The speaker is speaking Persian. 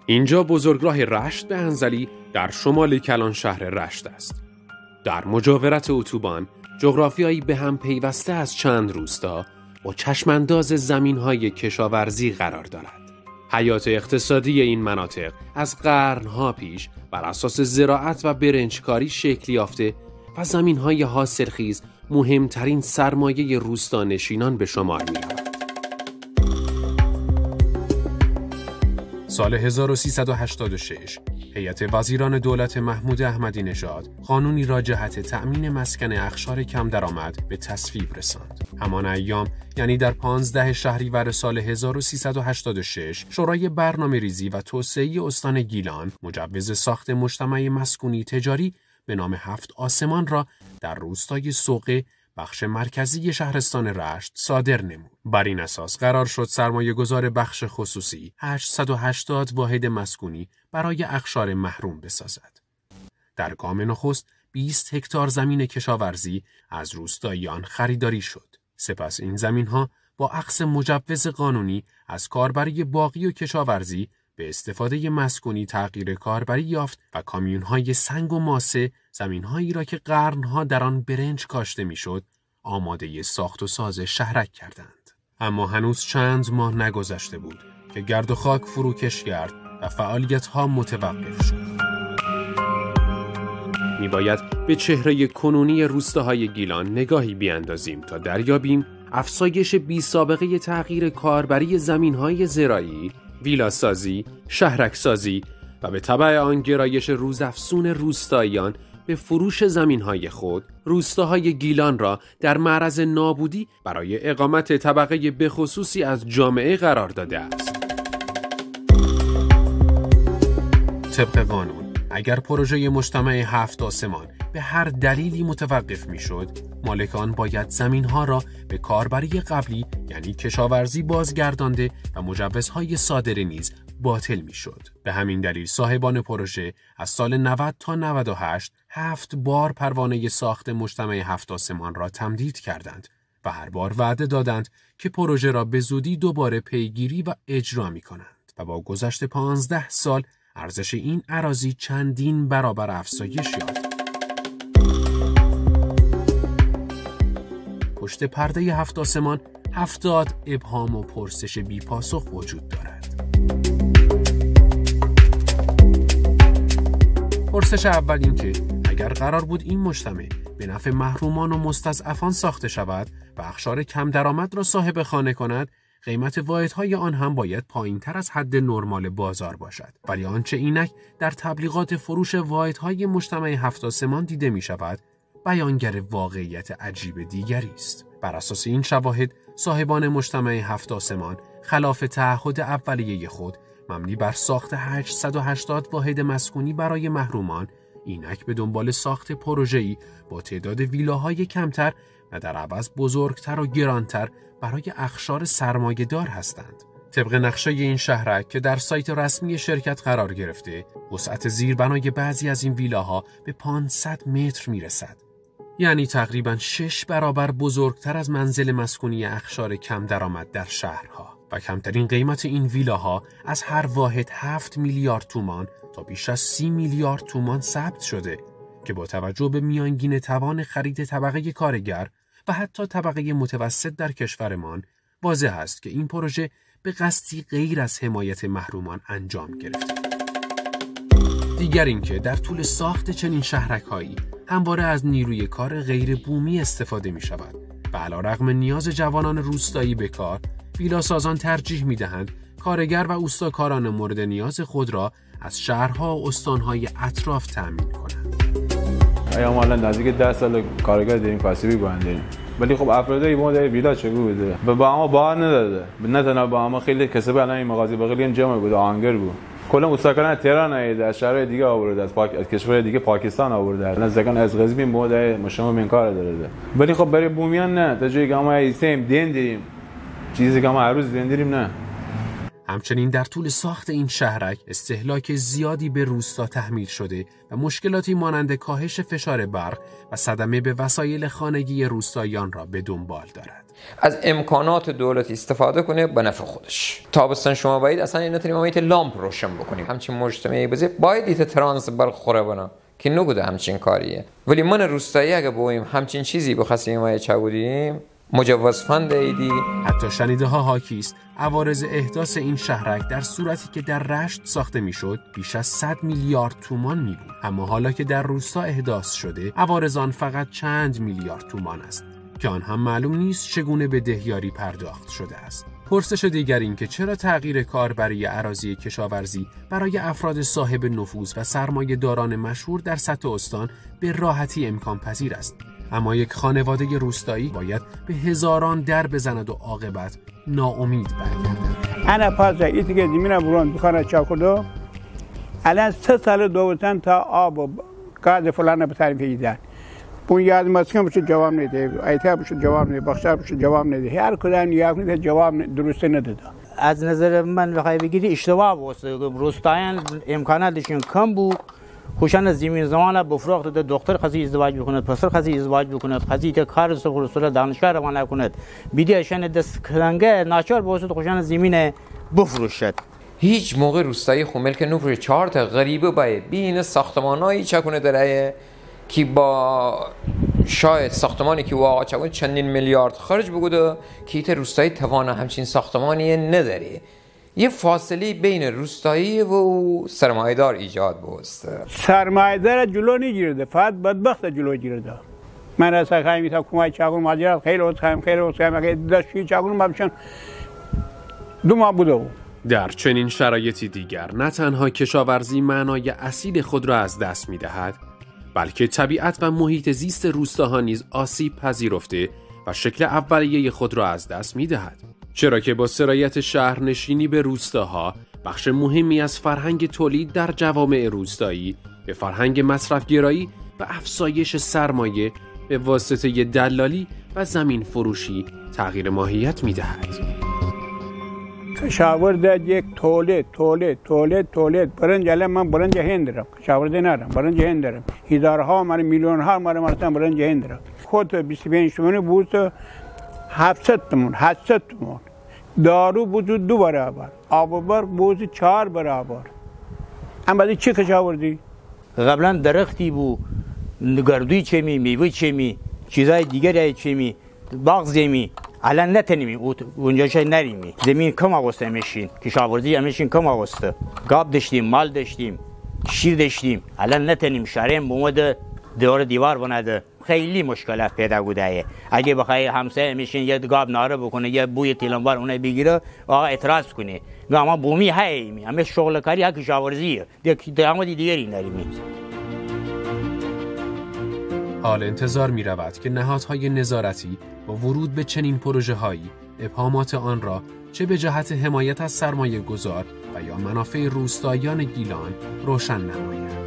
اینجا بزرگراه رشت به انزلی در شمال کلان شهر رشت است. در مجاورت اتوبان، جغرافیایی به هم پیوسته از چند روستا با چشمانداز زمین‌های کشاورزی قرار دارد. حیات اقتصادی این مناطق از قرنها پیش بر اساس زراعت و برنجکاری شکل یافته و زمین‌های حاصلخیز مهمترین سرمایه روستانشینان به شمار می‌رود. سال 1386 هیئت وزیران دولت محمود احمدی نژاد قانونی را جهت تأمین مسکن اقشار کم درآمد به تصویب رساند. همان ایام یعنی در 15 شهریور سال 1386 شورای برنامه‌ریزی و توسعه استان گیلان مجوز ساخت مجتمع مسکونی تجاری به نام 7 آسمان را در روستای سوقه بخش مرکزی شهرستان رشت صادر نمود. بر این اساس قرار شد سرمایه‌گذار بخش خصوصی 880 واحد مسکونی برای اقشار محروم بسازد. در گام نخست 20 هکتار زمین کشاورزی از روستاییان خریداری شد. سپس این زمین‌ها با اخذ مجوز قانونی از کاربری باغی و کشاورزی به استفاده مسکونی تغییر کاربری یافت و کامیون‌های سنگ و ماسه زمین‌هایی را که قرن‌ها در آن برنج کاشته می‌شد آماده ساخت و ساز شهرک کردند. اما هنوز چند ماه نگذشته بود که گرد و خاک فروکش کرد و فعالیت‌ها متوقف شد. می‌باید به چهره کنونی روستاهای گیلان نگاهی بیاندازیم تا دریابیم افزایش بی‌سابقه تغییر کاربری زمین‌های زراعی، ویلاسازی، شهرکسازی و به تبع آن گرایش روزافزون روستاییان به فروش زمین‌های خود، روستاهای گیلان را در معرض نابودی برای اقامت طبقه بخصوصی از جامعه قرار داده است. طبق قانون، اگر پروژه مجتمع 7 آسمان به هر دلیلی متوقف می‌شد، مالکان باید زمین‌ها را به کاربری قبلی یعنی کشاورزی بازگردانده و مجوزهای صادره نیز باطل می‌شد. به همین دلیل صاحبان پروژه از سال 90 تا 98 7 بار پروانه ساخت مجتمع 7 آسمان را تمدید کردند و هر بار وعده دادند که پروژه را به زودی دوباره پیگیری و اجرا می‌کنند و با گذشت 15 سال ارزش این اراضی چندین برابر افزایش یافت. پشت پرده 7 آسمان 70 ابهام و پرسش بی پاسخ وجود دارد. پرسش اول این که اگر قرار بود این مجتمع به نفع محرومان و مستضعفان ساخته شود و اقشار کم درآمد را صاحب خانه کند، قیمت واحدهای آن هم باید پایین‌تر از حد نرمال بازار باشد. ولی آنچه اینک در تبلیغات فروش واحدهای مجتمع 7 آسمان دیده می شود، بیانگر واقعیت عجیب دیگری است. بر اساس این شواهد، صاحبان مجتمع 7 آسمان خلاف تعهد اولیه خود مبنی بر ساخت 880 واحد مسکونی برای محرومان، اینک به دنبال ساخت پروژه‌ای با تعداد ویلاهای کمتر و در عوض بزرگتر و گرانتر برای اقشار سرمایه‌دار هستند. طبق نقشه این شهرک که در سایت رسمی شرکت قرار گرفته، وسعت زیربنای بعضی از این ویلاها به 500 متر میرسد. یعنی تقریباً 6 برابر بزرگتر از منزل مسکونی اقشار کم درآمد در شهرها. و کمترین قیمت این ویلاها از هر واحد 7 میلیارد تومان تا بیش از 30 میلیارد تومان ثبت شده که با توجه به میانگین توان خرید طبقه کارگر و حتی طبقه متوسط در کشورمان، واضح است که این پروژه به قصدی غیر از حمایت محرومان انجام گرفته. دیگر اینکه در طول ساخت چنین شهرک‌هایی همواره از نیروی کار غیر بومی استفاده می شود و علیرغم نیاز جوانان روستایی به کار، ویلاسازان ترجیح می دهند کارگر و اوستاکاران مورد نیاز خود را از شهرها و استانهای اطراف تأمین کنند. ما الان نزدیک 10 سال کارگر داریم، کاسبی باندیم، ولی خب افرادی ما در ویلا چگو بوده و با ما بار نداده، نه تنها با ما خیلی کسب الان این مغازه بغل جمع بود، آهنگر بود. کلا اوستاکاران تهران آید، از شهرهای دیگه آورده، از کشور دیگه پاکستان آورده، نزدیکان از قزوین بود مشما من کار داره. ولی خب برای بومیان نه، تا جایی که ما ایستیم دین داریم، چیزی که ما هر روز دین داریم نه. همچنین در طول ساخت این شهرک استهلاک زیادی به روستا تحمیل شده و مشکلاتی مانند کاهش فشار برق و صدمه به وسایل خانگی روستاییان را به دنبال دارد. از امکانات دولت استفاده کنه به نفع خودش. تابستان شما باید اصلا این نتونیم لامپ روشن بکنیم. همچین مجتمعی بزه باید ایت ترانس برق خوره بنا که نگوده همچین کاریه. ولی من روستایی اگه بویم همچین چیزی بخواستیم ما چه بودیم مجوز فند ایدی. حتی شنیده ها حاکی است عوارض احداث این شهرک در صورتی که در رشت ساخته میشد بیش از 100 میلیارد تومان می بود، اما حالا که در روستا احداث شده عوارض آن فقط چند میلیارد تومان است که آن هم معلوم نیست چگونه به دهیاری پرداخت شده است. پرسش دیگر این که چرا تغییر کاربری اراضی کشاورزی برای افراد صاحب نفوذ و سرمایه داران مشهور در سطح استان به راحتی امکان پذیر است، اما یک خانواده روستایی باید به هزاران در بزند و عاقبت ناامید برگردد. انا پس ایتی که زمین برون بخانه چاکردو الان 3 سال دوستان تا آب و گاز فلان به تعریف ایدن بنیاد مسکن بشه جواب نده، ایتا بشه جواب نده، بخشار بشه جواب نده، هر کدام یک نده جواب درست نداده. از نظر من بخوای بگیری اشتباه بود. روستایان امکاناتشون کم بود. خوشان از زمین زمان بفروخت ده دختر خزی ازدواج بکند، پسر خزی ازدواج بکند، خزی ته کار سفر دانشگاه روانه کند، بیدیشان دست کلنگه ناچار بود خوشان از زمین بفروشد. هیچ موقع روستایی خو ملک نفروشه. 4 تا غریبه باید بین ساختمانایی چکونه داره که با شاید ساختمانی که واقعا چگونه چندین میلیارد خرج بگوده که ایت روستایی توانه همچین ساختمانی نداره. یه فاصله بین روستایی و سرمایه‌دار ایجاد بوست. سرمایه‌دار جلو نگیرده، فقط بدبخت جلو گیرده. من از خیلی تا کمای چاقون ماجرا خیلی خیلی داشتی چاقون مابشن 2 ماه بوده. در چنین شرایطی دیگر نه تنها کشاورزی معنای اصیل خود را از دست می‌دهد، بلکه طبیعت و محیط زیست روستاها نیز آسیب پذیرفته و شکل اولیه خود را از دست می‌دهد. چرا که با سرایت شهرنشینی به روستاها بخش مهمی از فرهنگ تولید در جوامع روستایی به فرهنگ مصرفگرایی و افزایش سرمایه به واسطه دلالی و زمین فروشی تغییر ماهیت می‌دهد. کشاورزی یک تولید برنج الان من برنج هند دارم، کشاورزی ندارم، برنج هند دارم، هزارها میلیون ها مرتب برنج هند دارم. خود 25 تومانی بود 700 تومان، دارو بود 2 برابر، آب برق بود 4 برابر. اما بعد چه کشاورزی؟ قبلا درختی بود، گردوی چمی، میوه چمی، چیزای دیگری چمی، باغ زمین. الان نتونیم اونجا شای نریمی. زمین کم آغسته میشین، کشاورزی همیشین کم آغسته. گاب داشتیم، مال داشتیم، شیر داشتیم. الان نتونیم شهریم بومده دیوار بنده. خیلی مشکلات پیدا بوده. اگه بخوای همسایه میشین یه گاب ناره بکنه، یه بوی تیلنبار اونه بگیره، آقا اعتراض کنه. اما بومی هایی، همه شغل کاری ها کشاورزیه. دیگری نریمی. حال انتظار می رود که نهادهای نظارتی با ورود به چنین پروژه‌هایی ابهامات آن را چه به جهت حمایت از سرمایه گذار و یا منافع روستاییان گیلان روشن نمایند.